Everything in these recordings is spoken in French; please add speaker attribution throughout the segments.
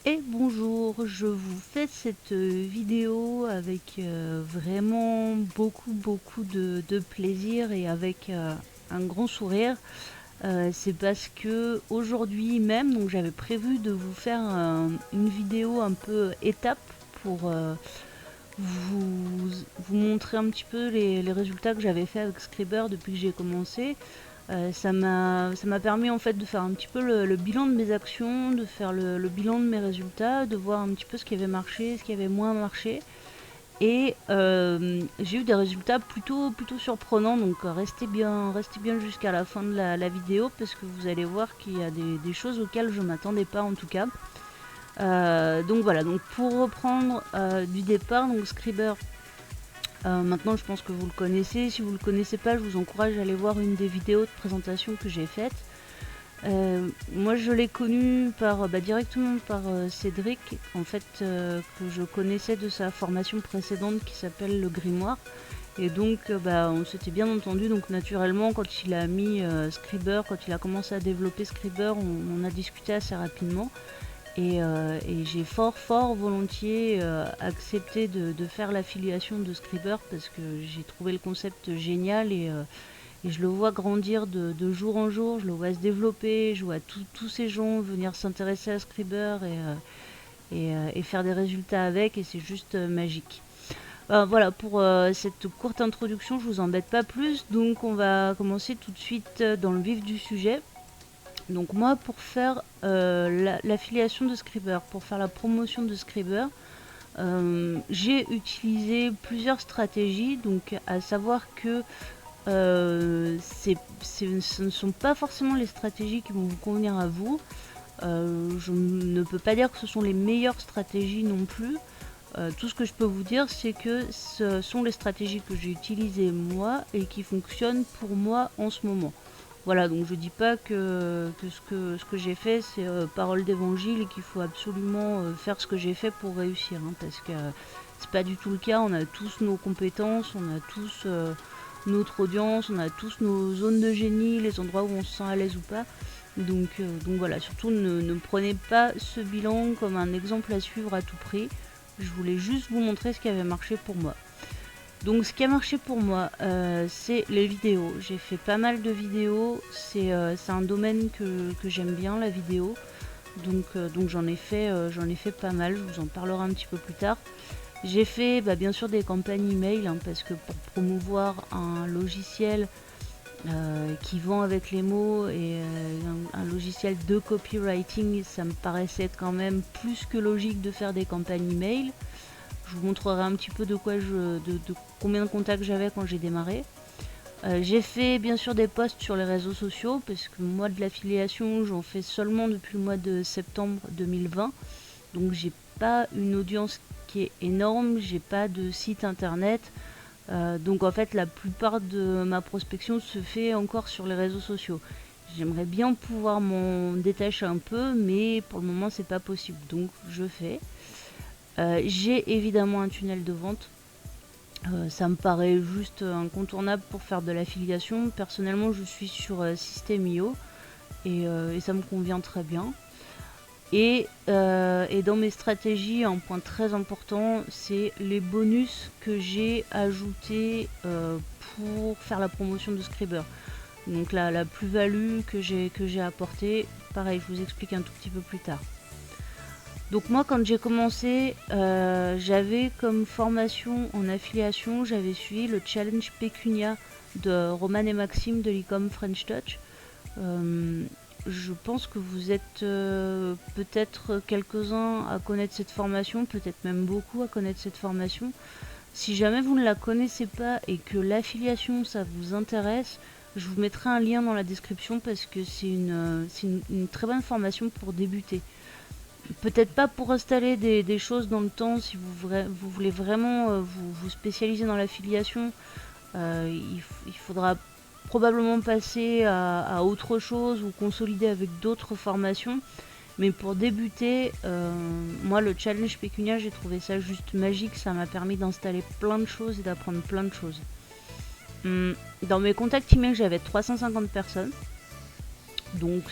Speaker 1: Et bonjour, je vous fais cette vidéo avec vraiment beaucoup de plaisir et avec un grand sourire. C'est parce que aujourd'hui même, donc j'avais prévu de vous faire une vidéo un peu étape pour vous, vous montrer un petit peu les résultats que j'avais fait avec Scriber depuis que j'ai commencé. Ça m'a permis en fait de faire un petit peu le bilan de mes actions, de faire le bilan de mes résultats, de voir un petit peu ce qui avait marché, ce qui avait moins marché. Et j'ai eu des résultats plutôt surprenants, donc restez bien jusqu'à la fin de la vidéo parce que vous allez voir qu'il y a des choses auxquelles je m'attendais pas en tout cas. Donc voilà, donc pour reprendre du départ, donc Scriber, maintenant je pense que vous le connaissez. Si vous ne le connaissez pas, je vous encourage à aller voir une des vidéos de présentation que j'ai faites. Moi je l'ai connu directement par Cédric, en fait, que je connaissais de sa formation précédente qui s'appelle le Grimoire. Et donc on s'était bien entendu, donc naturellement quand il a mis Scriber, quand il a commencé à développer Scriber, on a discuté assez rapidement. Et j'ai fort volontiers accepté de faire l'affiliation de Scriber parce que j'ai trouvé le concept génial et je le vois grandir de jour en jour, je le vois se développer, je vois tous ces gens venir s'intéresser à Scriber et faire des résultats avec et c'est juste magique. Voilà pour cette courte introduction, je vous embête pas plus, donc on va commencer tout de suite dans le vif du sujet. Donc moi, pour faire l'affiliation de Scriber, pour faire la promotion de Scriber, j'ai utilisé plusieurs stratégies, donc à savoir que ce ne sont pas forcément les stratégies qui vont vous convenir à vous. Je ne peux pas dire que ce sont les meilleures stratégies non plus. Tout ce que je peux vous dire, c'est que ce sont les stratégies que j'ai utilisées moi et qui fonctionnent pour moi en ce moment. Voilà, donc je dis pas que ce que j'ai fait c'est parole d'évangile et qu'il faut absolument faire ce que j'ai fait pour réussir, hein, parce que c'est pas du tout le cas. On a tous nos compétences, on a tous notre audience, on a tous nos zones de génie, les endroits où on se sent à l'aise ou pas. Donc voilà, surtout ne prenez pas ce bilan comme un exemple à suivre à tout prix. Je voulais juste vous montrer ce qui avait marché pour moi. Donc ce qui a marché pour moi, c'est les vidéos. J'ai fait pas mal de vidéos. C'est un domaine que j'aime bien, la vidéo. Donc j'en ai fait pas mal. Je vous en parlerai un petit peu plus tard. J'ai fait bien sûr des campagnes email, hein, parce que pour promouvoir un logiciel qui vend avec les mots et un logiciel de copywriting, ça me paraissait quand même plus que logique de faire des campagnes email. Je vous montrerai un petit peu de combien de contacts j'avais quand j'ai démarré. J'ai fait bien sûr des posts sur les réseaux sociaux parce que moi de l'affiliation j'en fais seulement depuis le mois de septembre 2020. Donc j'ai pas une audience qui est énorme, j'ai pas de site internet. Donc en fait la plupart de ma prospection se fait encore sur les réseaux sociaux. J'aimerais bien pouvoir m'en détacher un peu, mais pour le moment c'est pas possible. Donc je fais. J'ai évidemment un tunnel de vente. Ça me paraît juste incontournable pour faire de l'affiliation. Personnellement, je suis sur System.io et ça me convient très bien. Et dans mes stratégies, un point très important, c'est les bonus que j'ai ajoutés pour faire la promotion de Scriber. Donc la plus-value que j'ai apportée, pareil, je vous explique un tout petit peu plus tard. Donc moi quand j'ai commencé, j'avais comme formation en affiliation, j'avais suivi le challenge Pécunia de Roman et Maxime de l'e-com French Touch. Je pense que vous êtes peut-être quelques-uns à connaître cette formation, peut-être même beaucoup à connaître cette formation. Si jamais vous ne la connaissez pas et que l'affiliation ça vous intéresse, je vous mettrai un lien dans la description parce que c'est une très bonne formation pour débuter. Peut-être pas pour installer des choses dans le temps si vous voulez vraiment vous spécialiser dans l'affiliation. Il faudra probablement passer à autre chose ou consolider avec d'autres formations. Mais pour débuter, moi le challenge Pécunia, j'ai trouvé ça juste magique. Ça m'a permis d'installer plein de choses et d'apprendre plein de choses. Dans mes contacts email, j'avais 350 personnes. Donc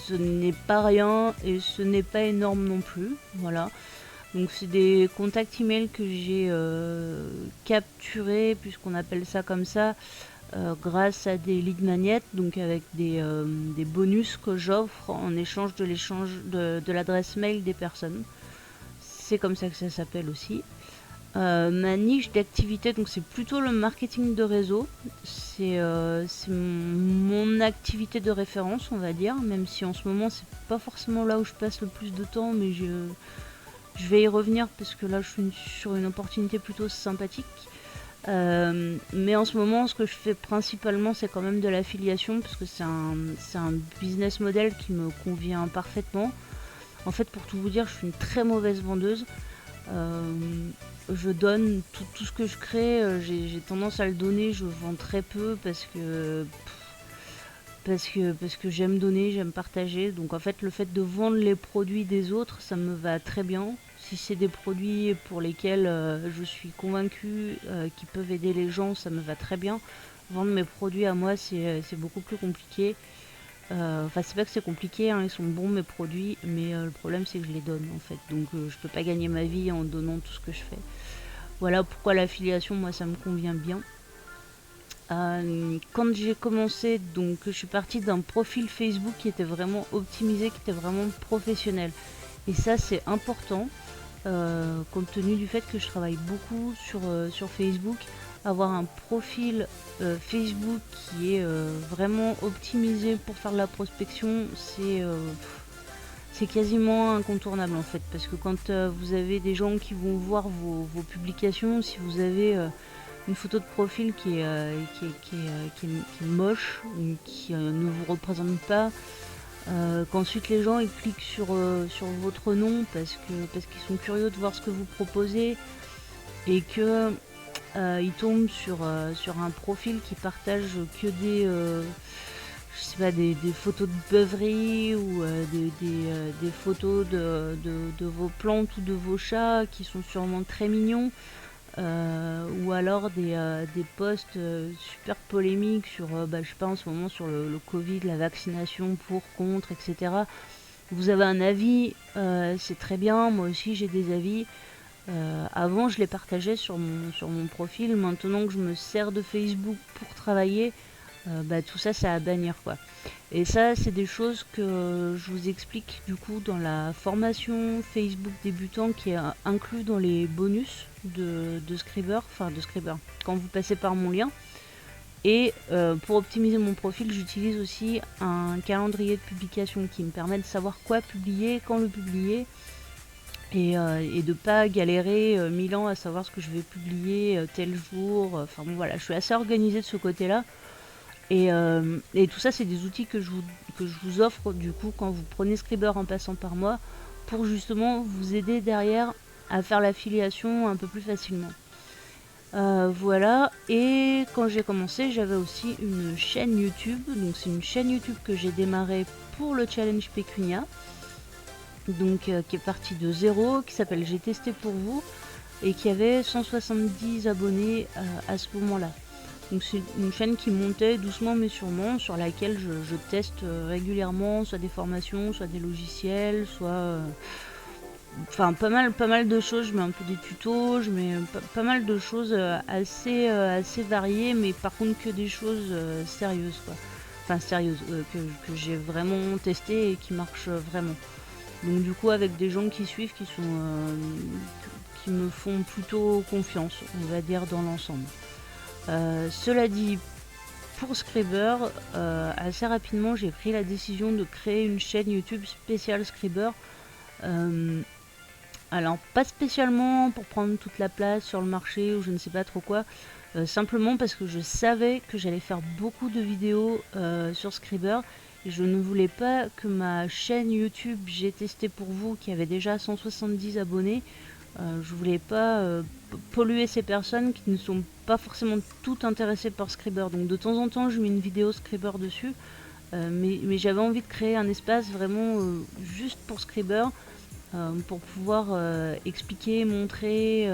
Speaker 1: ce n'est pas rien et ce n'est pas énorme non plus. Voilà. Donc c'est des contacts email que j'ai capturés, puisqu'on appelle ça comme ça, grâce à des lead magnets, donc avec des bonus que j'offre en échange de l'adresse mail des personnes. C'est comme ça que ça s'appelle aussi. Ma niche d'activité, donc c'est plutôt le marketing de réseau. C'est mon activité de référence, on va dire, même si en ce moment c'est pas forcément là où je passe le plus de temps, mais je vais y revenir parce que là je suis sur une opportunité plutôt sympathique. Mais en ce moment, ce que je fais principalement, c'est quand même de l'affiliation, parce que c'est un business model qui me convient parfaitement. En fait, pour tout vous dire, je suis une très mauvaise vendeuse. Je donne tout ce que je crée, j'ai tendance à le donner, je vends très peu parce que j'aime donner, j'aime partager. Donc en fait, le fait de vendre les produits des autres, ça me va très bien. Si c'est des produits pour lesquels je suis convaincue qu'ils peuvent aider les gens, ça me va très bien. Vendre mes produits à moi, c'est beaucoup plus compliqué. Enfin, c'est pas que c'est compliqué, hein, ils sont bons mes produits, mais le problème c'est que je les donne en fait. Donc je peux pas gagner ma vie en donnant tout ce que je fais. Voilà pourquoi l'affiliation, moi, ça me convient bien. Quand j'ai commencé, donc je suis partie d'un profil Facebook qui était vraiment optimisé, qui était vraiment professionnel. Et ça, c'est important, compte tenu du fait que je travaille beaucoup sur Facebook. Avoir un profil Facebook qui est vraiment optimisé pour faire de la prospection, c'est quasiment incontournable en fait, parce que quand vous avez des gens qui vont voir vos publications, si vous avez une photo de profil qui est moche, ou qui ne vous représente pas, qu'ensuite les gens ils cliquent sur votre nom parce qu'ils sont curieux de voir ce que vous proposez, et que ils tombent sur un profil qui partage que je sais pas, des photos de beuverie, ou des photos de vos plantes ou de vos chats qui sont sûrement très mignons, ou alors des posts super polémiques sur, je sais pas, en ce moment sur le Covid, la vaccination, pour, contre, etc. Vous avez un avis, c'est très bien, moi aussi j'ai des avis. Avant je les partageais sur mon profil, maintenant que je me sers de Facebook pour travailler, tout ça, c'est à bannir quoi. Et ça, c'est des choses que je vous explique du coup dans la formation Facebook débutant, qui est inclus dans les bonus de Scriber, enfin de Scriber, quand vous passez par mon lien. Et pour optimiser mon profil, j'utilise aussi un calendrier de publication qui me permet de savoir quoi publier, quand le publier, et de pas galérer 1000 ans à savoir ce que je vais publier tel jour. Enfin bon, voilà, je suis assez organisée de ce côté-là. Et tout ça, c'est des outils que je vous offre du coup quand vous prenez Scriber en passant par moi, pour justement vous aider derrière à faire l'affiliation un peu plus facilement. Voilà, et quand j'ai commencé, j'avais aussi une chaîne YouTube. Donc c'est une chaîne YouTube que j'ai démarrée pour le challenge Pécunia, donc qui est partie de zéro, qui s'appelle J'ai testé pour vous, et qui avait 170 abonnés à ce moment-là. Donc c'est une chaîne qui montait doucement mais sûrement, sur laquelle je teste régulièrement, soit des formations, soit des logiciels, soit enfin pas mal de choses. Je mets un peu des tutos, je mets pas mal de choses assez variées, mais par contre que des choses sérieuses quoi. Enfin sérieuses, que j'ai vraiment testé et qui marchent vraiment. Donc du coup avec des gens qui suivent, qui me font plutôt confiance, on va dire, dans l'ensemble. Cela dit, pour Scriber, assez rapidement j'ai pris la décision de créer une chaîne YouTube spéciale Scriber. Alors pas spécialement pour prendre toute la place sur le marché ou je ne sais pas trop quoi, simplement parce que je savais que j'allais faire beaucoup de vidéos sur Scriber, et je ne voulais pas que ma chaîne YouTube J'ai testé pour vous, qui avait déjà 170 abonnés, je voulais pas polluer ces personnes qui ne sont pas forcément toutes intéressées par Scriber. Donc de temps en temps je mets une vidéo Scriber dessus, mais j'avais envie de créer un espace vraiment juste pour Scriber, pour pouvoir expliquer, montrer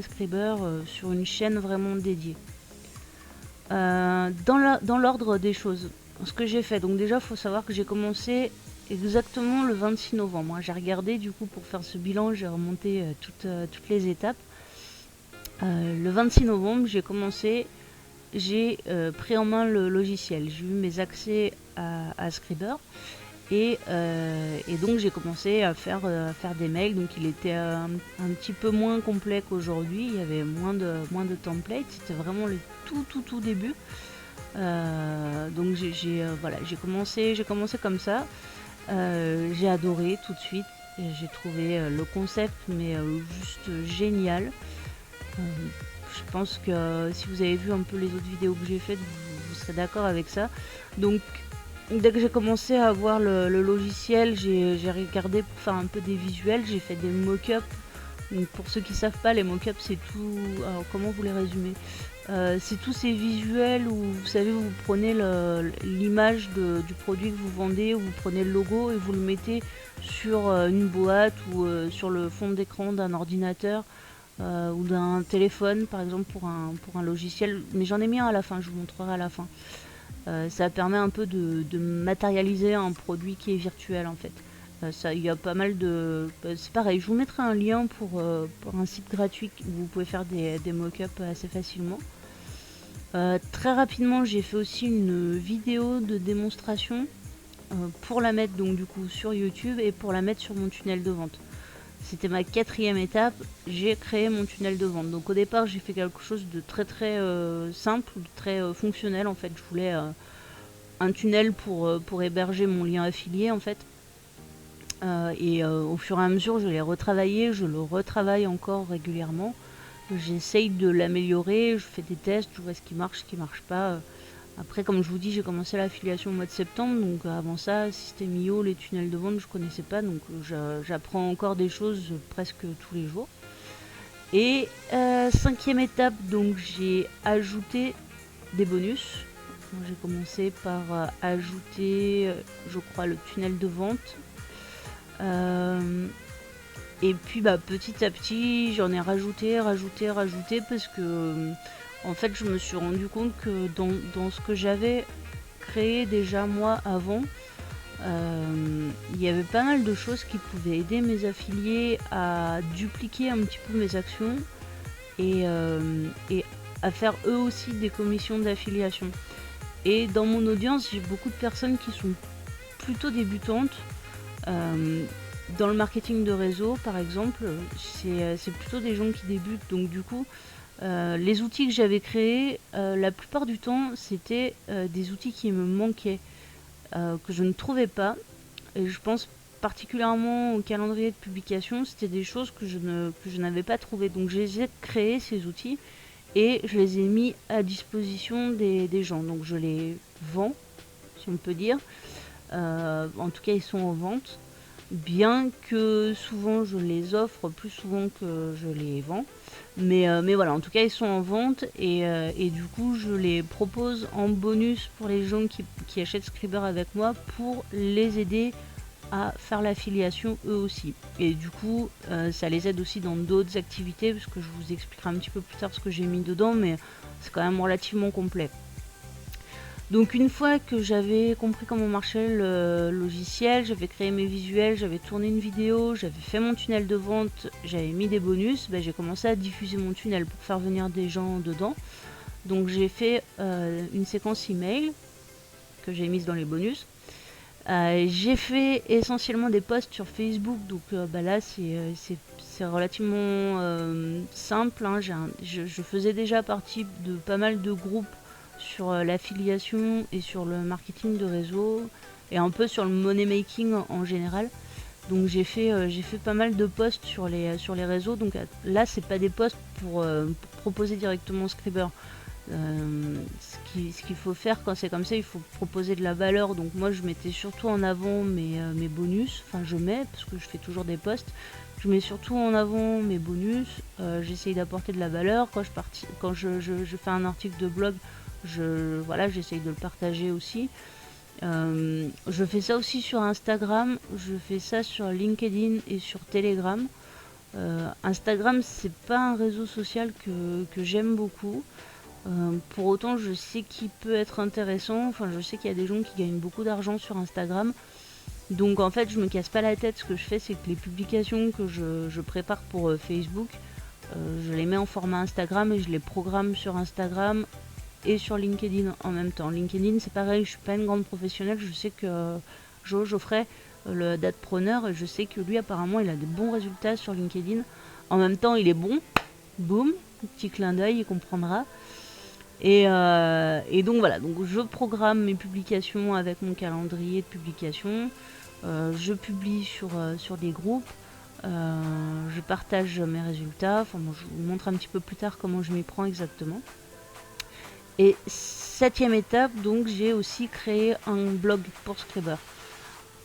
Speaker 1: Scriber sur une chaîne vraiment dédiée. Dans l'ordre des choses, ce que j'ai fait, donc déjà il faut savoir que j'ai commencé exactement le 26 novembre. J'ai regardé du coup pour faire ce bilan, j'ai remonté toutes les étapes. Le 26 novembre, j'ai pris en main le logiciel. J'ai eu mes accès à Scriber et donc j'ai commencé à faire des mails. Donc il était un petit peu moins complet qu'aujourd'hui. Il y avait moins de templates. C'était vraiment le tout début. Donc voilà, j'ai commencé comme ça. J'ai adoré tout de suite. J'ai trouvé le concept juste génial. Je pense que si vous avez vu un peu les autres vidéos que j'ai faites, vous serez d'accord avec ça. Donc dès que j'ai commencé à voir le logiciel, j'ai regardé pour faire un peu des visuels, j'ai fait des mock-ups. Donc pour ceux qui ne savent pas, les mock-ups c'est tout... Alors comment vous les résumez? C'est tous ces visuels où vous savez, vous prenez l'image du produit que vous vendez, vous prenez le logo et vous le mettez sur une boîte ou sur le fond d'écran d'un ordinateur ou d'un téléphone par exemple pour un logiciel. Mais j'en ai mis un à la fin, je vous montrerai à la fin. Ça permet un peu de matérialiser un produit qui est virtuel en fait. Il y a pas mal de... c'est pareil, je vous mettrai un lien pour un site gratuit où vous pouvez faire des mock-ups assez facilement. Très rapidement, j'ai fait aussi une vidéo de démonstration pour la mettre donc du coup sur YouTube et pour la mettre sur mon tunnel de vente. C'était ma 4e étape, j'ai créé mon tunnel de vente. Donc au départ, j'ai fait quelque chose de très simple, de très fonctionnel en fait. Je voulais un tunnel pour héberger mon lien affilié en fait. Au fur et à mesure, je l'ai retravaillé, je le retravaille encore régulièrement. J'essaye de l'améliorer, je fais des tests, je vois ce qui marche pas. Après, comme je vous dis, j'ai commencé l'affiliation au mois de septembre, donc avant ça, System.io, les tunnels de vente, je connaissais pas, donc j'apprends encore des choses presque tous les jours. Et 5e étape, donc j'ai ajouté des bonus. J'ai commencé par ajouter, je crois, le tunnel de vente. Et puis petit à petit, j'en ai rajouté parce que en fait, je me suis rendu compte que dans ce que j'avais créé déjà moi avant, il y avait pas mal de choses qui pouvaient aider mes affiliés à dupliquer un petit peu mes actions et à faire eux aussi des commissions d'affiliation. Et dans mon audience, j'ai beaucoup de personnes qui sont plutôt débutantes. Dans le marketing de réseau, par exemple, c'est plutôt des gens qui débutent. Donc du coup, les outils que j'avais créés, la plupart du temps, c'était des outils qui me manquaient, que je ne trouvais pas. Et je pense particulièrement au calendrier de publication, c'était des choses que je n'avais pas trouvées. Donc j'ai créé ces outils et je les ai mis à disposition des gens. Donc je les vends, si on peut dire. En tout cas, ils sont en vente. Bien que souvent je les offre plus souvent que je les vends. Mais voilà, en tout cas, ils sont en vente et du coup, je les propose en bonus pour les gens qui achètent Scriber avec moi pour les aider à faire l'affiliation eux aussi. Et du coup, ça les aide aussi dans d'autres activités, parce que je vous expliquerai un petit peu plus tard ce que j'ai mis dedans, mais c'est quand même relativement complet. Donc une fois que j'avais compris comment marchait le logiciel, j'avais créé mes visuels, j'avais tourné une vidéo, j'avais fait mon tunnel de vente, j'avais mis des bonus, j'ai commencé à diffuser mon tunnel pour faire venir des gens dedans. Donc j'ai fait une séquence email que j'ai mise dans les bonus. J'ai fait essentiellement des posts sur Facebook, donc là c'est relativement simple. Hein. Je faisais déjà partie de pas mal de groupes sur l'affiliation et sur le marketing de réseau et un peu sur le money making en général. Donc j'ai fait pas mal de posts sur les réseaux. Donc là c'est pas des posts pour proposer directement Scriber. Ce qu'il faut faire quand c'est comme ça, il faut proposer de la valeur. Donc moi je mettais surtout en avant mes bonus, enfin je mets parce que je fais toujours des posts, je mets surtout en avant mes bonus. J'essaye d'apporter de la valeur quand je fais un article de blog, j'essaye de le partager aussi. Je fais ça aussi sur Instagram, je fais ça sur LinkedIn et sur Telegram. Instagram c'est pas un réseau social que j'aime beaucoup. Pour autant, je sais qu'il peut être intéressant. Enfin, je sais qu'il y a des gens qui gagnent beaucoup d'argent sur Instagram. Donc en fait je me casse pas la tête, ce que je fais c'est que les publications que je prépare pour Facebook, je les mets en format Instagram et je les programme sur Instagram et sur LinkedIn en même temps. LinkedIn c'est pareil, je suis pas une grande professionnelle, je sais que Geoffrey, le datepreneur, je sais que lui apparemment il a des bons résultats sur LinkedIn. En même temps il est bon, boum, petit clin d'œil, il comprendra. Et donc voilà, donc je programme mes publications avec mon calendrier de publication, je publie sur des groupes, je partage mes résultats, enfin bon, je vous montre un petit peu plus tard comment je m'y prends exactement. Et 7e étape, donc j'ai aussi créé un blog pour Scriber.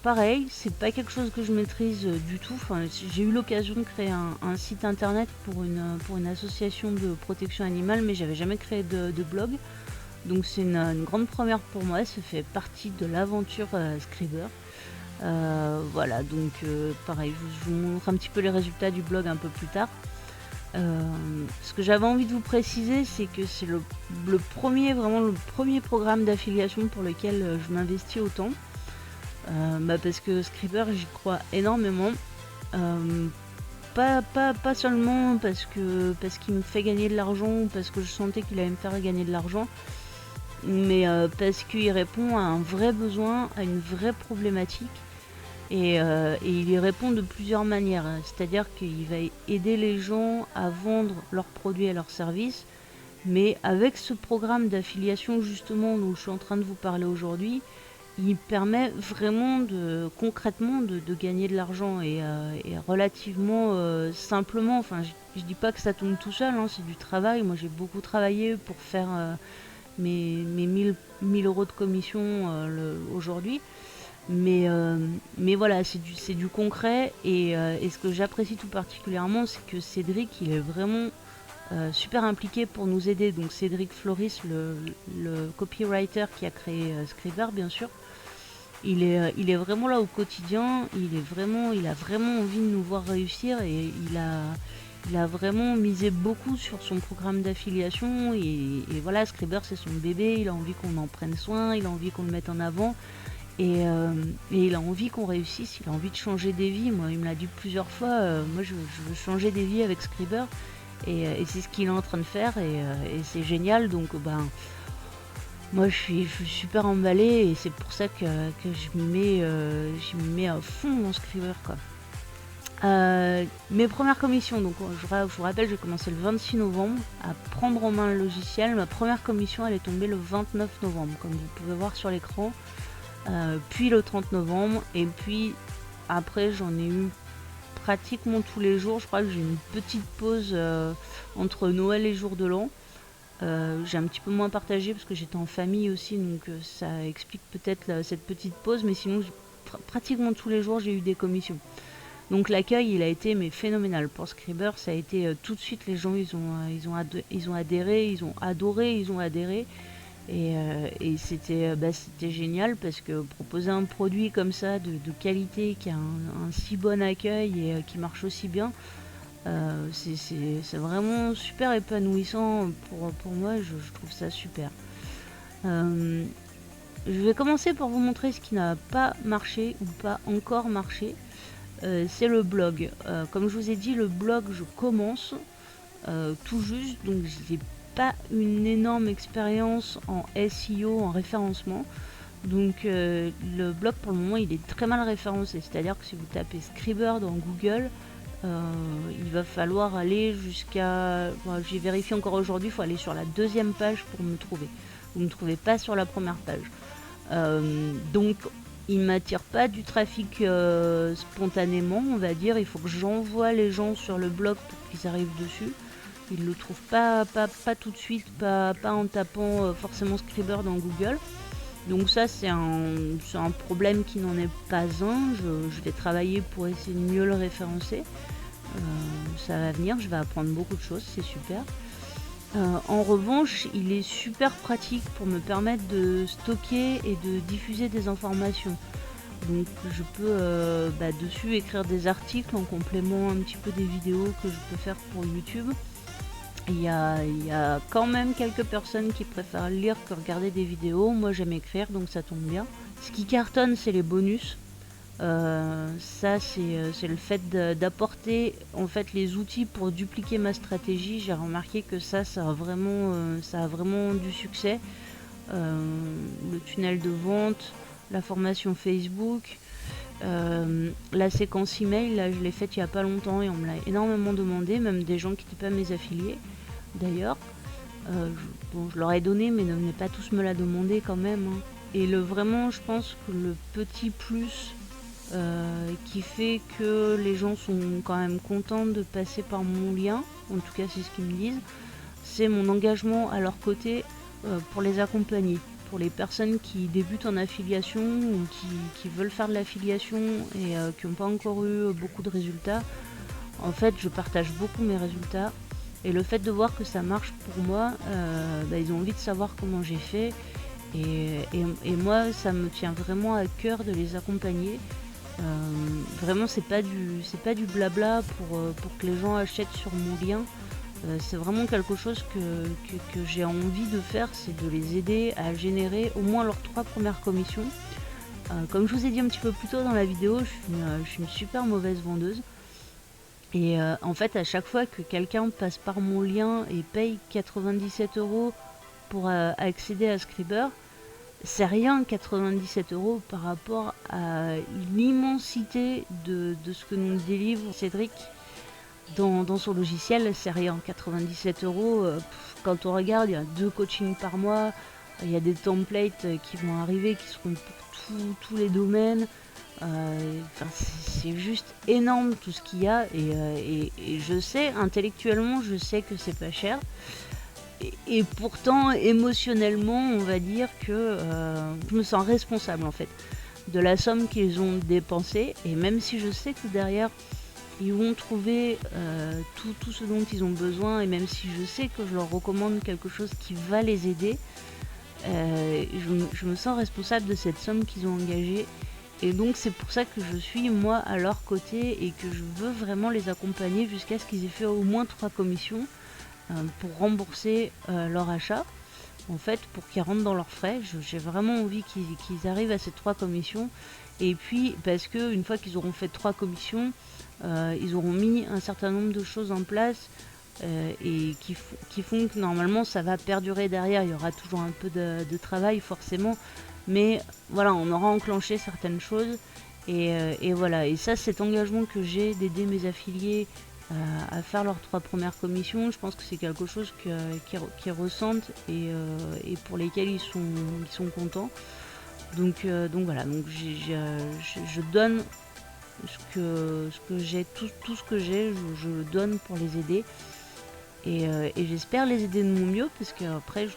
Speaker 1: Pareil, c'est pas quelque chose que je maîtrise du tout. Enfin, j'ai eu l'occasion de créer un site internet pour une association de protection animale, mais j'avais jamais créé de blog. Donc c'est une grande première pour moi, ça fait partie de l'aventure Scriber. Voilà, donc pareil, je vous montre un petit peu les résultats du blog un peu plus tard. Ce que j'avais envie de vous préciser, c'est que c'est le premier programme d'affiliation pour lequel je m'investis autant. Parce que Scriber, j'y crois énormément. Pas seulement parce qu'il me fait gagner de l'argent, parce que je sentais qu'il allait me faire gagner de l'argent, mais parce qu'il répond à un vrai besoin, à une vraie problématique. Et il y répond de plusieurs manières. C'est-à-dire qu'il va aider les gens à vendre leurs produits et leurs services. Mais avec ce programme d'affiliation justement dont je suis en train de vous parler aujourd'hui, il permet vraiment concrètement de gagner de l'argent et relativement simplement. Enfin, je dis pas que ça tombe tout seul, hein, c'est du travail. Moi, j'ai beaucoup travaillé pour faire mes 1000 euros de commission aujourd'hui. Mais voilà, c'est du concret. Et ce que j'apprécie tout particulièrement, c'est que Cédric, il est vraiment super impliqué pour nous aider. Donc Cédric Floris, le copywriter qui a créé Scriber, bien sûr. Il est vraiment là au quotidien, il a vraiment envie de nous voir réussir et il a vraiment misé beaucoup sur son programme d'affiliation et voilà, Scriber c'est son bébé, il a envie qu'on en prenne soin, il a envie qu'on le mette en avant et il a envie qu'on réussisse, il a envie de changer des vies. Moi, il me l'a dit plusieurs fois, moi je veux changer des vies avec Scriber et c'est ce qu'il est en train de faire et c'est génial. Donc moi je suis super emballée et c'est pour ça que je m'y mets à fond dans Scriber quoi. Mes premières commissions, donc je vous rappelle, j'ai commencé le 26 novembre à prendre en main le logiciel. Ma première commission elle est tombée le 29 novembre comme vous pouvez voir sur l'écran, puis le 30 novembre et puis après j'en ai eu pratiquement tous les jours. Je crois que j'ai une petite pause entre Noël et jour de l'an. J'ai un petit peu moins partagé parce que j'étais en famille aussi, donc ça explique peut-être cette petite pause, mais sinon pratiquement tous les jours j'ai eu des commissions. Donc l'accueil il a été phénoménal pour Scriber, ça a été tout de suite, les gens ils ont adhéré, ils ont adoré, ils ont adhéré et c'était génial parce que proposer un produit comme ça de qualité qui a un si bon accueil et qui marche aussi bien, c'est vraiment super épanouissant pour moi, je trouve ça super. Je vais commencer par vous montrer ce qui n'a pas marché ou pas encore marché. C'est le blog. Comme je vous ai dit, le blog je commence tout juste, donc j'ai pas une énorme expérience en SEO, en référencement. Donc le blog pour le moment il est très mal référencé, c'est-à-dire que si vous tapez Scriber dans Google, il va falloir aller jusqu'à... Bon, j'ai vérifié encore aujourd'hui, il faut aller sur la 2e page pour me trouver. Vous ne me trouvez pas sur la première page. Donc il ne m'attire pas du trafic spontanément, on va dire. Il faut que j'envoie les gens sur le blog pour qu'ils arrivent dessus. Ils ne le trouvent pas tout de suite, pas en tapant forcément Scriber dans Google. Donc ça c'est un problème qui n'en est pas un. Je vais travailler pour essayer de mieux le référencer. Ça va venir, je vais apprendre beaucoup de choses, c'est super. En revanche, il est super pratique pour me permettre de stocker et de diffuser des informations. Donc je peux dessus écrire des articles en complément un petit peu des vidéos que je peux faire pour YouTube. Il y a quand même quelques personnes qui préfèrent lire que regarder des vidéos. Moi j'aime écrire, donc ça tombe bien. Ce qui cartonne c'est les bonus. Ça, c'est le fait d'apporter en fait les outils pour dupliquer ma stratégie. J'ai remarqué que ça a vraiment du succès. Le tunnel de vente, la formation Facebook, la séquence email, là, je l'ai faite il n'y a pas longtemps et on me l'a énormément demandé, même des gens qui n'étaient pas mes affiliés d'ailleurs. Je leur ai donné, mais ne venaient pas tous me la demander quand même, hein. Et vraiment, je pense que le petit plus qui fait que les gens sont quand même contents de passer par mon lien, en tout cas c'est ce qu'ils me disent, c'est mon engagement à leur côté pour les accompagner. Pour les personnes qui débutent en affiliation ou qui veulent faire de l'affiliation et qui n'ont pas encore eu beaucoup de résultats, en fait je partage beaucoup mes résultats. Et le fait de voir que ça marche pour moi, ils ont envie de savoir comment j'ai fait. Et moi, ça me tient vraiment à cœur de les accompagner. Vraiment, c'est pas du blabla pour que les gens achètent sur mon lien. C'est vraiment quelque chose que j'ai envie de faire, c'est de les aider à générer au moins leurs 3 premières commissions. Comme je vous ai dit un petit peu plus tôt dans la vidéo, je suis une super mauvaise vendeuse. Et en fait, à chaque fois que quelqu'un passe par mon lien et paye 97 € pour accéder à Scriber, c'est rien 97 € par rapport à l'immensité de ce que nous délivre Cédric dans son logiciel. C'est rien, 97 €. Quand on regarde, il y a 2 coachings par mois, il y a des templates qui vont arriver qui seront pour tous les domaines. C'est juste énorme tout ce qu'il y a et je sais, intellectuellement, je sais que c'est pas cher. Et pourtant, émotionnellement, on va dire que je me sens responsable en fait de la somme qu'ils ont dépensée. Et même si je sais que derrière, ils vont trouver tout ce dont ils ont besoin, et même si je sais que je leur recommande quelque chose qui va les aider, je me sens responsable de cette somme qu'ils ont engagée. Et donc c'est pour ça que je suis moi à leur côté et que je veux vraiment les accompagner jusqu'à ce qu'ils aient fait au moins 3 commissions pour rembourser leur achat, en fait, pour qu'ils rentrent dans leurs frais. J'ai vraiment envie qu'ils arrivent à ces 3 commissions. Et puis parce que une fois qu'ils auront fait 3 commissions, ils auront mis un certain nombre de choses en place et qui font que normalement ça va perdurer derrière. Il y aura toujours un peu de travail forcément, mais voilà, on aura enclenché certaines choses et voilà. Et ça, cet engagement que j'ai d'aider mes affiliés à faire leurs 3 premières commissions, je pense que c'est quelque chose qu'ils ressentent et pour lesquels ils sont contents. Donc voilà, donc je donne ce que j'ai, tout ce que j'ai, je le donne pour les aider. Et j'espère les aider de mon mieux, parce que après,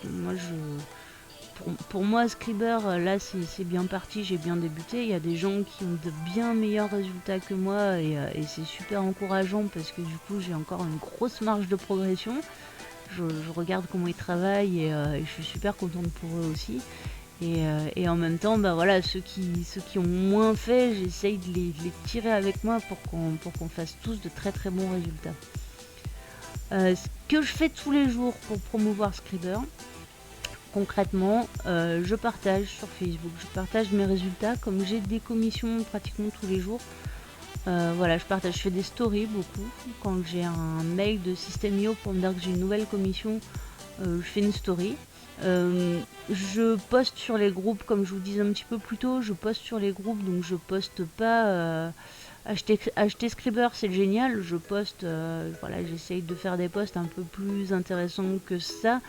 Speaker 1: pour moi, Scriber, là, c'est bien parti, j'ai bien débuté. Il y a des gens qui ont de bien meilleurs résultats que moi, et c'est super encourageant, parce que du coup, j'ai encore une grosse marge de progression. Je regarde comment ils travaillent, et je suis super contente pour eux aussi. Et en même temps, voilà, ceux qui ont moins fait, j'essaye de les tirer avec moi pour qu'on fasse tous de très très bons résultats. Ce que je fais tous les jours pour promouvoir Scriber, concrètement, je partage sur Facebook, je partage mes résultats. Comme j'ai des commissions pratiquement tous les jours, voilà, je fais des stories beaucoup. Quand j'ai un mail de System.io pour me dire que j'ai une nouvelle commission, je fais une story. Je poste sur les groupes, comme je vous disais un petit peu plus tôt, je poste sur les groupes, donc je poste pas acheter Scriber, c'est génial. Je poste, voilà, j'essaye de faire des posts un peu plus intéressants que ça.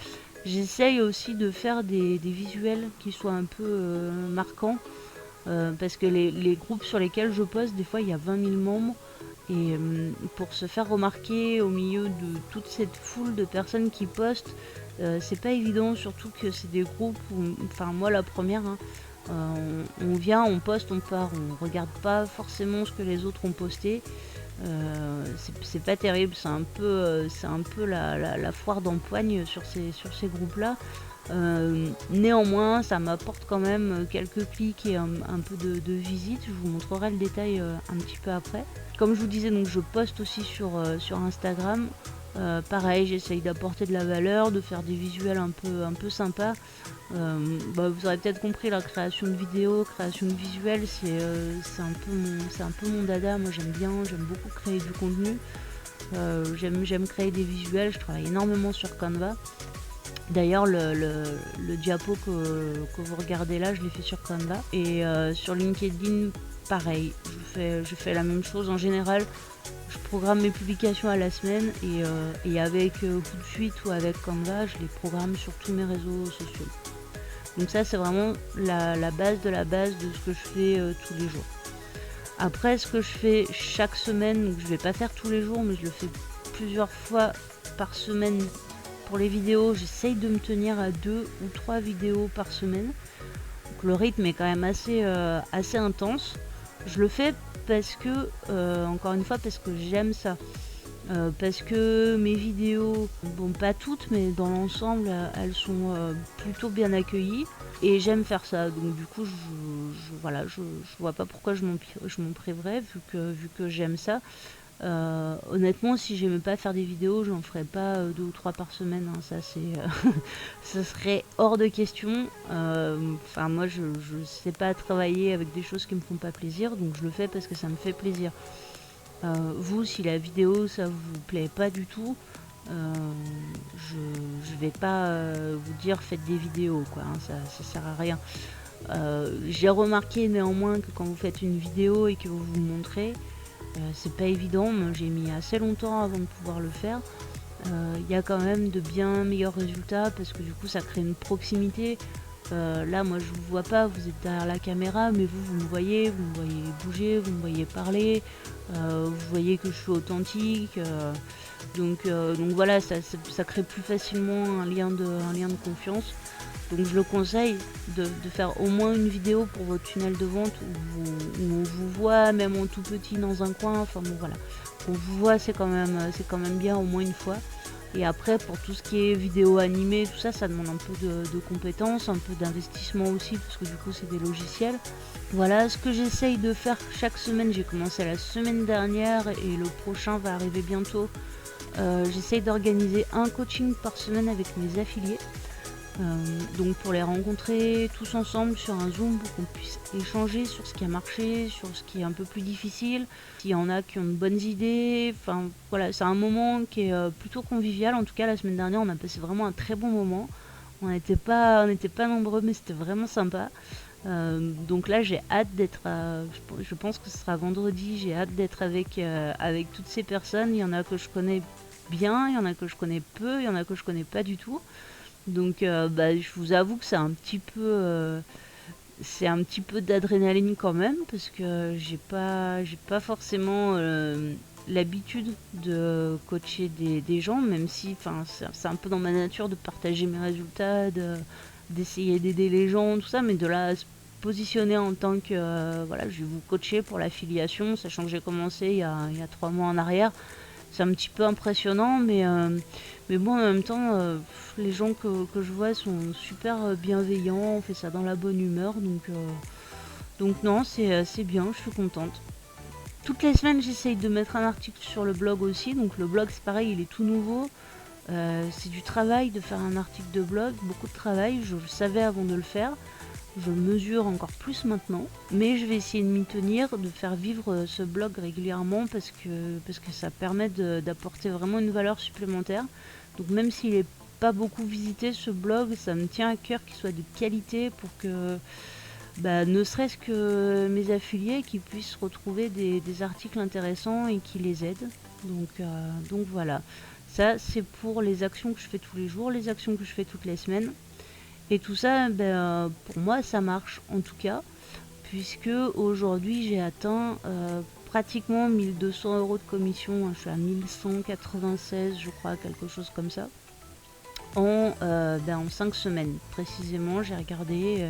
Speaker 1: J'essaye aussi de faire des visuels qui soient un peu marquants, parce que les groupes sur lesquels je poste, des fois il y a 20 000 membres, et pour se faire remarquer au milieu de toute cette foule de personnes qui postent, c'est pas évident, surtout que c'est des groupes où, enfin moi la première, hein, on vient, on poste, on part, on regarde pas forcément ce que les autres ont posté. C'est pas terrible, c'est un peu la foire d'empoigne sur ces groupes-là. Néanmoins, ça m'apporte quand même quelques clics et un peu de visite. Je vous montrerai le détail un petit peu après. Comme je vous disais, donc je poste aussi sur Instagram. Pareil, j'essaye d'apporter de la valeur, de faire des visuels un peu sympas. Vous aurez peut-être compris, la création de vidéos, création de visuels, c'est un peu mon dada. Moi j'aime beaucoup créer du contenu. J'aime créer des visuels, je travaille énormément sur Canva. D'ailleurs, le diapo que vous regardez là, je l'ai fait sur Canva. Et sur LinkedIn, pareil, je fais la même chose. En général, je programme mes publications à la semaine et avec Hootsuite ou avec Canva, je les programme sur tous mes réseaux sociaux. Donc ça, c'est vraiment la base de la base de ce que je fais tous les jours. Après, ce que je fais chaque semaine, donc je vais pas faire tous les jours, mais je le fais plusieurs fois par semaine. Pour les vidéos, j'essaye de me tenir à 2 ou 3 vidéos par semaine. Donc le rythme est quand même assez intense. Je le fais parce que, encore une fois, parce que j'aime ça. Parce que mes vidéos, bon pas toutes, mais dans l'ensemble, elles sont plutôt bien accueillies. Et j'aime faire ça. Donc du coup, je vois pas pourquoi je m'en priverais vu que j'aime ça. Honnêtement, si j'aimais pas faire des vidéos, j'en ferais pas 2 ou 3 par semaine, hein. Ça c'est ça serait hors de question. Enfin moi je sais pas travailler avec des choses qui me font pas plaisir, donc je le fais parce que ça me fait plaisir. Vous, si la vidéo ça vous plaît pas du tout, je vais pas vous dire faites des vidéos quoi, hein, ça sert à rien. J'ai remarqué néanmoins que quand vous faites une vidéo et que vous vous montrez, c'est pas évident, mais j'ai mis assez longtemps avant de pouvoir le faire. Il y a quand même de bien meilleurs résultats parce que du coup ça crée une proximité. Là moi je vous vois pas, vous êtes derrière la caméra, mais vous me voyez bouger, vous me voyez parler, vous voyez que je suis authentique. Donc voilà, ça crée plus facilement un lien de confiance. Donc je le conseille de faire au moins une vidéo pour votre tunnel de vente où on vous voit même en tout petit dans un coin. Enfin bon voilà, on vous voit, c'est quand même bien au moins une fois. Et après pour tout ce qui est vidéo animée, tout ça, ça demande un peu de compétences, un peu d'investissement aussi parce que du coup c'est des logiciels. Voilà ce que j'essaye de faire chaque semaine. J'ai commencé la semaine dernière et le prochain va arriver bientôt. J'essaye d'organiser un coaching par semaine avec mes affiliés. Donc pour les rencontrer tous ensemble sur un Zoom pour qu'on puisse échanger sur ce qui a marché, sur ce qui est un peu plus difficile, s'il y en a qui ont de bonnes idées. Enfin voilà, c'est un moment qui est plutôt convivial. En tout cas la semaine dernière on a passé vraiment un très bon moment. On n'était pas nombreux, mais c'était vraiment sympa. Donc là j'ai hâte d'être, je pense que ce sera vendredi, j'ai hâte d'être avec toutes ces personnes. Il y en a que je connais bien, il y en a que je connais peu, il y en a que je connais pas du tout. Donc je vous avoue que c'est un petit peu d'adrénaline quand même parce que j'ai pas forcément l'habitude de coacher des gens, même si c'est un peu dans ma nature de partager mes résultats, d'essayer d'aider les gens, tout ça, mais de là à se positionner en tant que voilà, je vais vous coacher pour l'affiliation, sachant que j'ai commencé il y a 3 mois en arrière. C'est un petit peu impressionnant, mais bon, en même temps, les gens que je vois sont super bienveillants, on fait ça dans la bonne humeur, donc non, c'est bien, je suis contente. Toutes les semaines, j'essaye de mettre un article sur le blog aussi, donc le blog, c'est pareil, il est tout nouveau. C'est du travail de faire un article de blog, beaucoup de travail, je le savais avant de le faire. Je le mesure encore plus maintenant, mais je vais essayer de m'y tenir, de faire vivre ce blog régulièrement parce que ça permet d'apporter vraiment une valeur supplémentaire. Donc même s'il n'est pas beaucoup visité ce blog, ça me tient à cœur qu'il soit de qualité pour que ne serait-ce que mes affiliés qui puissent retrouver des articles intéressants et qui les aident. Donc voilà, ça c'est pour les actions que je fais tous les jours, les actions que je fais toutes les semaines. Et tout ça, pour moi, ça marche en tout cas, puisque aujourd'hui j'ai atteint pratiquement 1200 € de commission. Je suis à 1196, je crois, quelque chose comme ça. En 5 semaines, précisément, j'ai regardé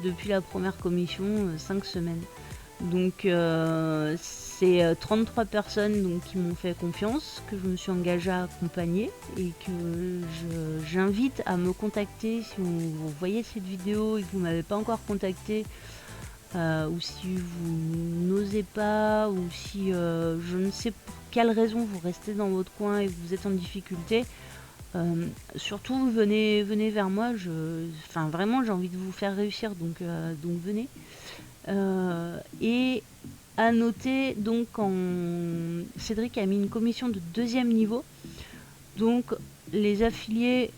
Speaker 1: depuis la première commission, 5 semaines. Donc c'est 33 personnes donc, qui m'ont fait confiance, que je me suis engagée à accompagner et que j'invite à me contacter si vous voyez cette vidéo et que vous ne m'avez pas encore contacté, ou si vous n'osez pas, ou si je ne sais pour quelle raison vous restez dans votre coin et vous êtes en difficulté, surtout venez vers moi. Enfin vraiment, j'ai envie de vous faire réussir, donc venez. Et à noter, donc Cédric a mis une commission de 2e niveau. Donc les affiliés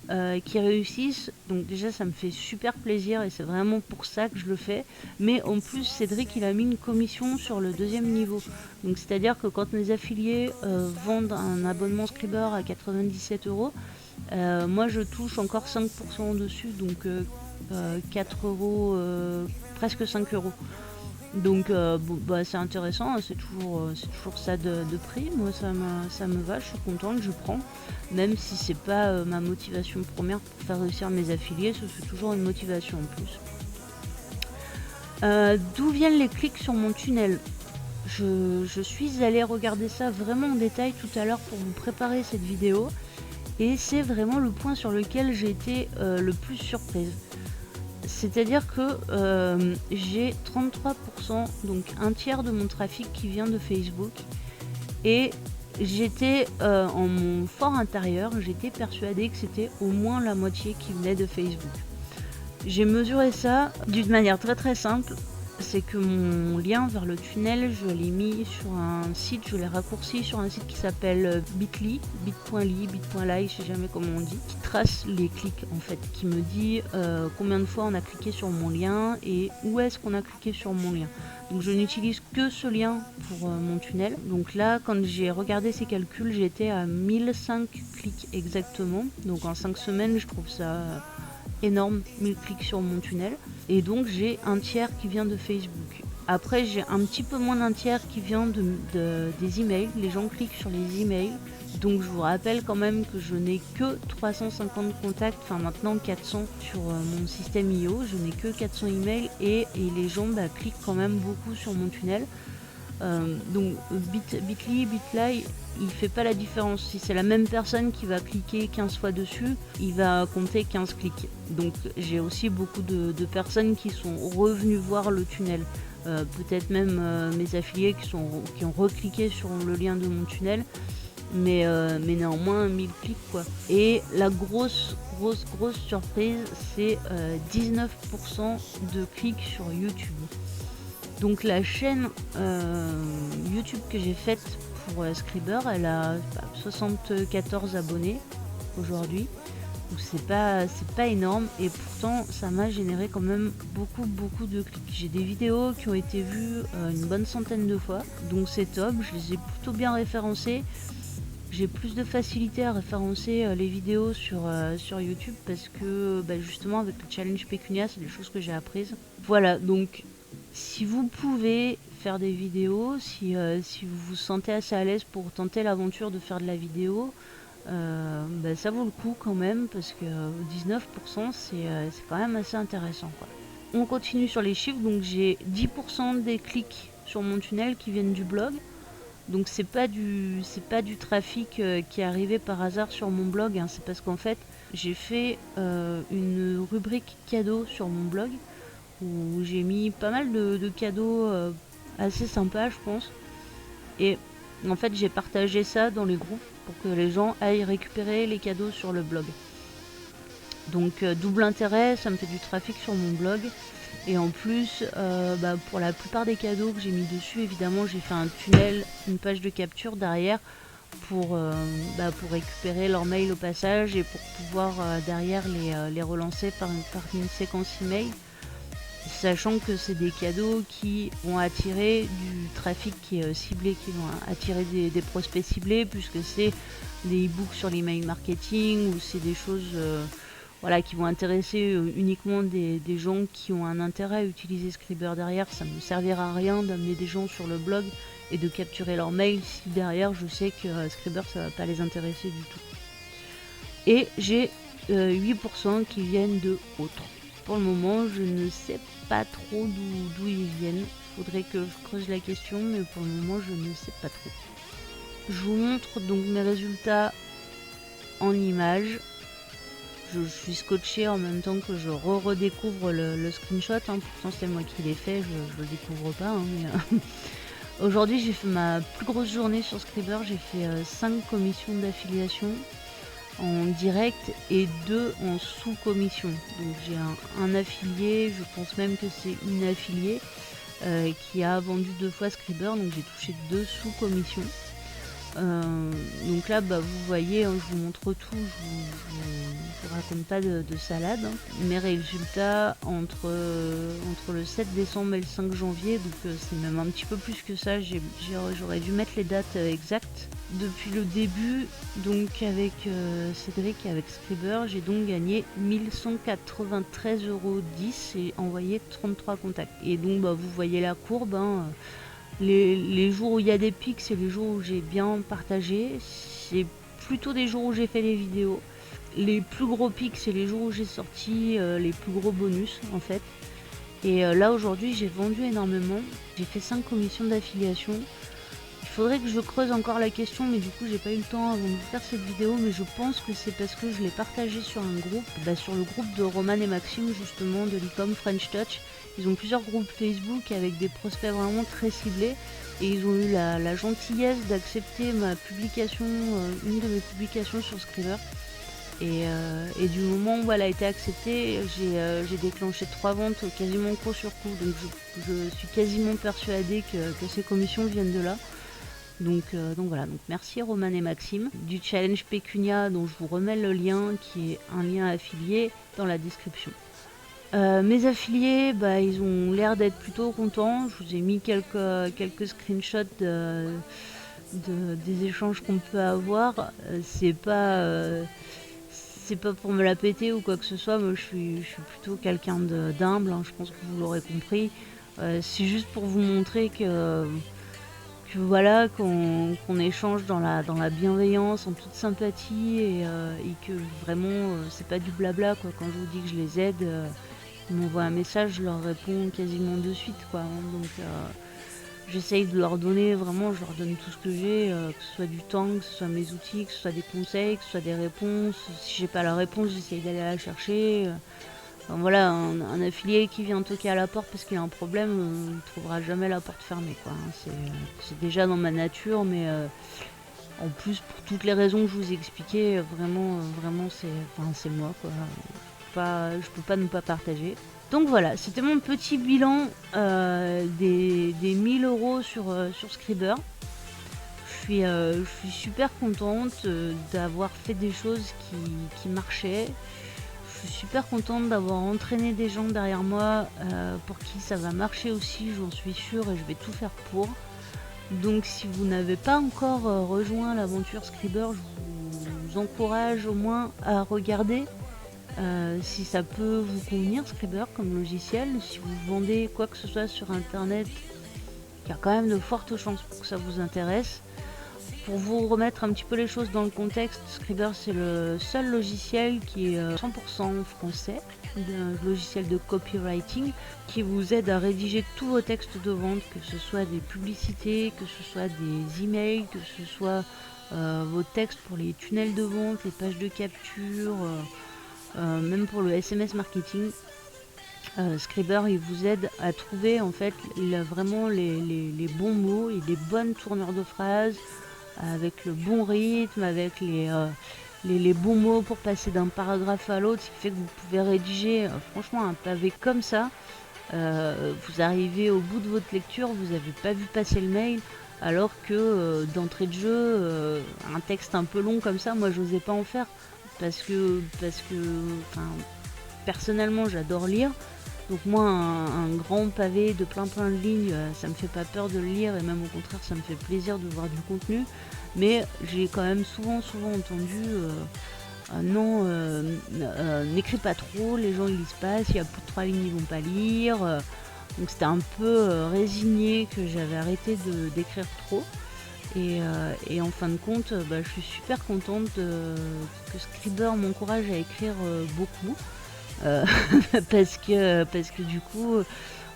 Speaker 1: qui réussissent, donc déjà ça me fait super plaisir et c'est vraiment pour ça que je le fais. Mais en plus Cédric il a mis une commission sur le 2e niveau. Donc c'est à dire que quand mes affiliés vendent un abonnement Scriber à 97 €, moi je touche encore 5% dessus, donc 4 €, presque 5 €. Donc c'est intéressant, c'est toujours ça de prix. Moi ça me va, je suis contente, je prends. Même si c'est pas ma motivation première pour faire réussir mes affiliés, c'est toujours une motivation en plus. D'où viennent les clics sur mon tunnel? Je suis allée regarder ça vraiment en détail tout à l'heure pour vous préparer cette vidéo. Et c'est vraiment le point sur lequel j'ai été le plus surprise. C'est-à-dire que j'ai 33%, donc un tiers de mon trafic qui vient de Facebook. Et j'étais en mon fort intérieur, j'étais persuadée que c'était au moins la moitié qui venait de Facebook. J'ai mesuré ça d'une manière très très simple. C'est que mon lien vers le tunnel, je l'ai mis sur un site, je l'ai raccourci sur un site qui s'appelle bit.ly, bit.ly, je sais jamais comment on dit, qui trace les clics en fait, qui me dit combien de fois on a cliqué sur mon lien et où est-ce qu'on a cliqué sur mon lien. Donc je n'utilise que ce lien pour mon tunnel. Donc là, quand j'ai regardé ces calculs, j'étais à 1005 clics exactement. Donc en 5 semaines, je trouve ça énorme, 1000 clics sur mon tunnel. Et donc j'ai un tiers qui vient de Facebook. Après j'ai un petit peu moins d'un tiers qui vient des emails. Les gens cliquent sur les emails. Donc je vous rappelle quand même que je n'ai que 350 contacts, enfin maintenant 400 sur mon système IO. Je n'ai que 400 emails et les gens cliquent quand même beaucoup sur mon tunnel. Donc bit.ly, il fait pas la différence. Si c'est la même personne qui va cliquer 15 fois dessus, il va compter 15 clics. Donc j'ai aussi beaucoup de personnes qui sont revenues voir le tunnel. Peut-être même mes affiliés qui ont recliqué sur le lien de mon tunnel. Mais néanmoins 1000 clics quoi. Et la grosse surprise, c'est 19% de clics sur YouTube. Donc la chaîne YouTube que j'ai faite pour Scriber, elle a 74 abonnés aujourd'hui. Donc c'est pas énorme et pourtant ça m'a généré quand même beaucoup de clics. J'ai des vidéos qui ont été vues une bonne centaine de fois, donc c'est top, je les ai plutôt bien référencées. J'ai plus de facilité à référencer les vidéos sur YouTube parce que justement avec le challenge Pécunia, c'est des choses que j'ai apprises. Voilà, donc si vous pouvez faire des vidéos, si vous vous sentez assez à l'aise pour tenter l'aventure de faire de la vidéo, ça vaut le coup quand même parce que 19% c'est quand même assez intéressant quoi. On continue sur les chiffres, donc j'ai 10% des clics sur mon tunnel qui viennent du blog. Donc c'est pas du trafic qui est arrivé par hasard sur mon blog, hein. C'est parce qu'en fait j'ai fait une rubrique cadeaux sur mon blog où j'ai mis pas mal de cadeaux assez sympas je pense. Et en fait j'ai partagé ça dans les groupes pour que les gens aillent récupérer les cadeaux sur le blog. Donc double intérêt, ça me fait du trafic sur mon blog. Et en plus, pour la plupart des cadeaux que j'ai mis dessus, évidemment, j'ai fait un tunnel, une page de capture derrière pour récupérer leur mail au passage et pour pouvoir derrière les relancer par une séquence email. Sachant que c'est des cadeaux qui vont attirer du trafic qui est ciblé, qui vont attirer des prospects ciblés, puisque c'est des e-books sur l'email marketing ou c'est des choses... qui vont intéresser uniquement des gens qui ont un intérêt à utiliser Scriber derrière. Ça ne me servira à rien d'amener des gens sur le blog et de capturer leur mail si derrière je sais que Scriber ça va pas les intéresser du tout. Et j'ai 8% qui viennent de autres. Pour le moment, je ne sais pas trop d'où ils viennent. Faudrait que je creuse la question, mais pour le moment, je ne sais pas trop. Je vous montre donc mes résultats en images. Je suis scotché en même temps que je redécouvre le screenshot, hein. Pourtant c'est moi qui l'ai fait, je le découvre pas, hein, mais Aujourd'hui, j'ai fait ma plus grosse journée sur Scribr. J'ai fait 5 commissions d'affiliation en direct et 2 en sous-commission. Donc j'ai un affilié, je pense même que c'est une affiliée qui a vendu 2 fois Scribr, donc j'ai touché 2 sous-commissions. Donc là, vous voyez, hein, je vous montre tout, je vous raconte pas de salade. Hein. Mes résultats entre le 7 décembre et le 5 janvier, donc c'est même un petit peu plus que ça, j'aurais dû mettre les dates exactes. Depuis le début, donc avec Cédric et avec Scribr, j'ai donc gagné 1193,10 € et envoyé 33 contacts. Et donc vous voyez la courbe, hein, les jours où il y a des pics, c'est les jours où j'ai bien partagé. C'est plutôt des jours où j'ai fait les vidéos. Les plus gros pics, c'est les jours où j'ai sorti les plus gros bonus, en fait. Et là, aujourd'hui, j'ai vendu énormément. J'ai fait 5 commissions d'affiliation. Il faudrait que je creuse encore la question, mais du coup, j'ai pas eu le temps avant de faire cette vidéo. Mais je pense que c'est parce que je l'ai partagé sur un groupe, sur le groupe de Roman et Maxime, justement, de l'e-com French Touch. Ils ont plusieurs groupes Facebook avec des prospects vraiment très ciblés. Et ils ont eu la gentillesse d'accepter ma publication, une de mes publications sur Scribr. Et du moment où elle a été acceptée, j'ai déclenché 3 ventes quasiment coup sur coup. Donc je suis quasiment persuadée que ces commissions viennent de là. Donc voilà, donc merci Roman et Maxime du challenge Pécunia, dont je vous remets le lien qui est un lien affilié dans la description. Mes affiliés, ils ont l'air d'être plutôt contents. Je vous ai mis quelques screenshots des échanges qu'on peut avoir. C'est pas pour me la péter ou quoi que ce soit. Moi, je suis plutôt quelqu'un d'humble, hein, je pense que vous l'aurez compris. C'est juste pour vous montrer que voilà, qu'on échange dans la bienveillance, en toute sympathie et que vraiment c'est pas du blabla quoi. Quand je vous dis que je les aide, ils m'envoient un message, je leur réponds quasiment de suite quoi. Donc j'essaye de leur donner vraiment, je leur donne tout ce que j'ai, que ce soit du temps, que ce soit mes outils, que ce soit des conseils, que ce soit des réponses. Si j'ai pas la réponse, j'essaye d'aller la chercher. Enfin, voilà, un affilié qui vient toquer à la porte parce qu'il a un problème, on ne trouvera jamais la porte fermée quoi. C'est déjà dans ma nature, mais en plus pour toutes les raisons que je vous ai expliquées, vraiment c'est moi quoi. Je peux pas ne pas partager. Donc voilà, c'était mon petit bilan des 1000 € sur Scribr. Je suis super contente d'avoir fait des choses qui marchaient. Je suis super contente d'avoir entraîné des gens derrière moi pour qui ça va marcher aussi, j'en suis sûre et je vais tout faire pour. Donc si vous n'avez pas encore rejoint l'aventure Scribr, je vous encourage au moins à regarder si ça peut vous convenir Scribr comme logiciel. Si vous vendez quoi que ce soit sur internet, il y a quand même de fortes chances pour que ça vous intéresse. Pour vous remettre un petit peu les choses dans le contexte, Scribr c'est le seul logiciel qui est 100% français, un logiciel de copywriting qui vous aide à rédiger tous vos textes de vente, que ce soit des publicités, que ce soit des emails, que ce soit vos textes pour les tunnels de vente, les pages de capture, même pour le SMS marketing. Scribr il vous aide à trouver en fait vraiment les bons mots et les bonnes tournures de phrases, avec le bon rythme, avec les bons mots pour passer d'un paragraphe à l'autre, ce qui fait que vous pouvez rédiger franchement un pavé comme ça. Vous arrivez au bout de votre lecture, vous n'avez pas vu passer le mail, alors que d'entrée de jeu, un texte un peu long comme ça, moi j'osais pas en faire, parce que personnellement j'adore lire. Donc moi un grand pavé de plein de lignes, ça me fait pas peur de le lire et même au contraire ça me fait plaisir de voir du contenu. Mais j'ai quand même souvent entendu non, n'écris pas trop, les gens ils lisent pas, s'il y a plus de 3 lignes ils vont pas lire. Donc c'était un peu résigné que j'avais arrêté d'écrire trop. Et en fin de compte, je suis super contente que Scribr m'encourage à écrire beaucoup. Parce que du coup,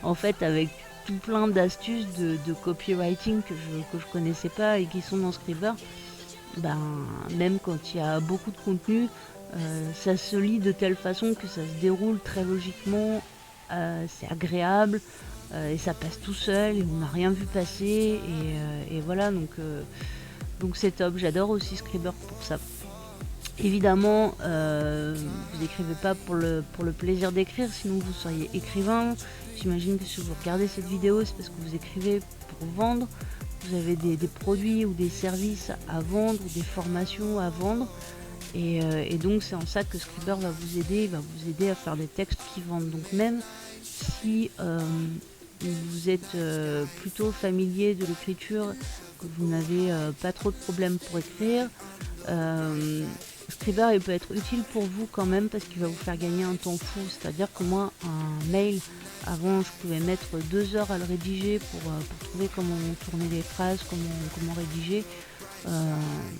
Speaker 1: en fait, avec tout plein d'astuces de copywriting que je connaissais pas et qui sont dans Scribr, même quand il y a beaucoup de contenu, ça se lit de telle façon que ça se déroule très logiquement, c'est agréable, et ça passe tout seul et on n'a rien vu passer et voilà donc c'est top. J'adore aussi Scriber pour ça. Évidemment, vous n'écrivez pas pour le plaisir d'écrire, sinon vous seriez écrivain. J'imagine que si vous regardez cette vidéo, c'est parce que vous écrivez pour vendre. Vous avez des produits ou des services à vendre ou des formations à vendre. Et donc c'est en ça que Scriber va vous aider à faire des textes qui vendent. Donc même si vous êtes plutôt familier de l'écriture, que vous n'avez pas trop de problèmes pour écrire, Scriber il peut être utile pour vous quand même parce qu'il va vous faire gagner un temps fou. C'est-à-dire que moi, un mail, avant je pouvais mettre 2 heures à le rédiger pour trouver comment tourner les phrases, comment rédiger.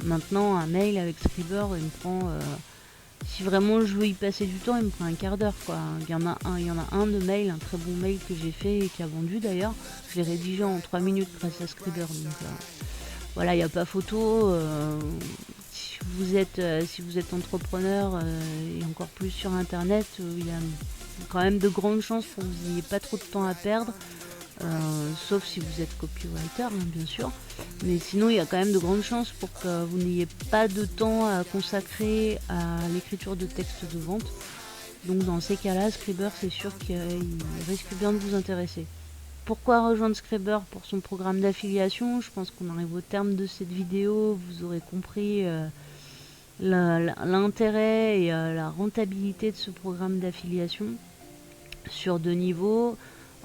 Speaker 1: Maintenant, un mail avec Scriber, il me prend... si vraiment je veux y passer du temps, il me prend un quart d'heure, quoi. Il y en a un de mail, un très bon mail que j'ai fait et qui a vendu d'ailleurs. Je l'ai rédigé en 3 minutes grâce à Scriber. Donc voilà, il n'y a pas photo. Si vous êtes entrepreneur et encore plus sur internet, il y a quand même de grandes chances pour que vous n'ayez pas trop de temps à perdre. Sauf si vous êtes copywriter, hein, bien sûr. Mais sinon, il y a quand même de grandes chances pour que vous n'ayez pas de temps à consacrer à l'écriture de textes de vente. Donc dans ces cas-là, Scriber, c'est sûr qu'il risque bien de vous intéresser. Pourquoi rejoindre Scriber pour son programme d'affiliation? Je pense qu'on arrive au terme de cette vidéo. Vous aurez compris l'intérêt et la rentabilité de ce programme d'affiliation sur 2 niveaux.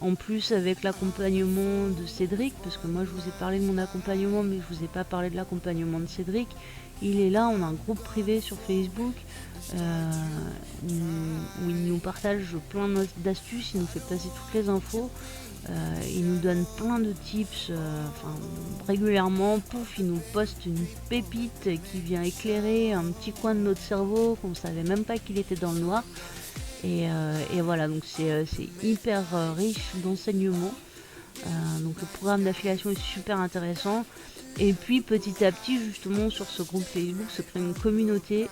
Speaker 1: En plus avec l'accompagnement de Cédric, parce que moi je vous ai parlé de mon accompagnement mais je vous ai pas parlé de l'accompagnement de Cédric. Il est là, on a un groupe privé sur Facebook où il nous partage plein d'astuces, il nous fait passer toutes les infos, il nous donne plein de tips, régulièrement, pouf, il nous poste une pépite qui vient éclairer un petit coin de notre cerveau qu'on savait même pas qu'il était dans le noir. Et voilà, donc c'est hyper riche d'enseignements. Donc le programme d'affiliation est super intéressant. Et puis petit à petit, justement, sur ce groupe Facebook se crée une communauté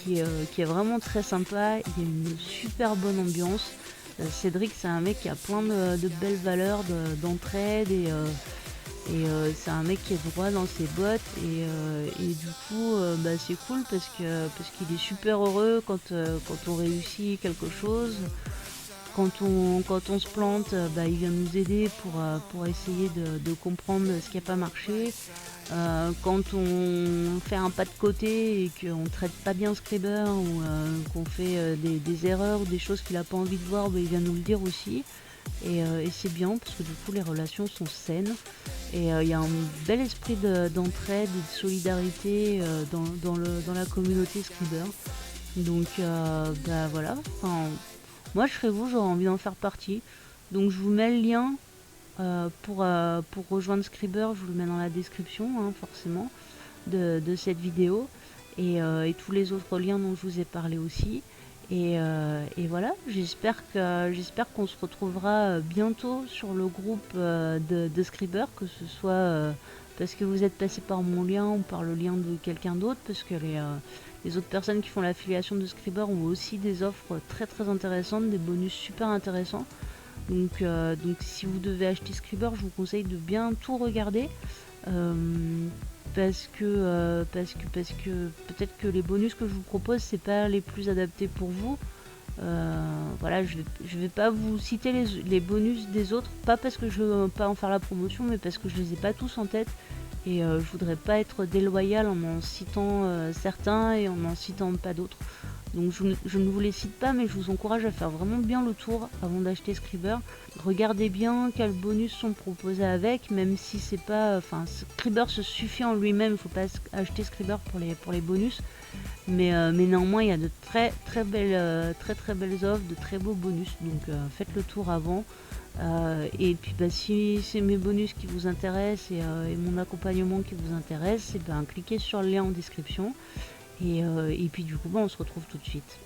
Speaker 1: qui est vraiment très sympa. Il y a une super bonne ambiance. Cédric, c'est un mec qui a plein de belles valeurs d'entraide et c'est un mec qui est droit dans ses bottes et du coup c'est cool parce qu'il est super heureux quand on réussit quelque chose. Quand on se plante, il vient nous aider pour essayer de comprendre ce qui n'a pas marché. Quand on fait un pas de côté et qu'on ne traite pas bien Scriber ou qu'on fait des erreurs ou des choses qu'il n'a pas envie de voir, il vient nous le dire aussi. Et c'est bien parce que du coup les relations sont saines et il y a un bel esprit d'entraide et de solidarité dans la communauté Scriber. Donc voilà, moi je serais vous, j'aurais envie d'en faire partie. Donc je vous mets le lien pour rejoindre Scriber, je vous le mets dans la description hein, forcément de cette vidéo et tous les autres liens dont je vous ai parlé aussi. Et voilà, j'espère qu'on se retrouvera bientôt sur le groupe de Scriber, que ce soit parce que vous êtes passé par mon lien ou par le lien de quelqu'un d'autre, parce que les autres personnes qui font l'affiliation de Scriber ont aussi des offres très très intéressantes, des bonus super intéressants. Donc si vous devez acheter Scriber, je vous conseille de bien tout regarder. Parce que peut-être que les bonus que je vous propose c'est pas les plus adaptés pour vous. Voilà, je vais pas vous citer les bonus des autres, pas parce que je veux pas en faire la promotion, mais parce que je les ai pas tous en tête et je voudrais pas être déloyal en citant certains et en citant pas d'autres. Donc je ne vous les cite pas, mais je vous encourage à faire vraiment bien le tour avant d'acheter Scriber. Regardez bien quels bonus sont proposés avec, même si c'est pas... Scriber se suffit en lui-même, il ne faut pas acheter Scriber pour les bonus. Mais néanmoins, il y a de très belles offres, de très beaux bonus. Donc faites le tour avant. Et puis si c'est mes bonus qui vous intéressent et mon accompagnement qui vous intéresse, cliquez sur le lien en description. Et puis du coup, on se retrouve tout de suite.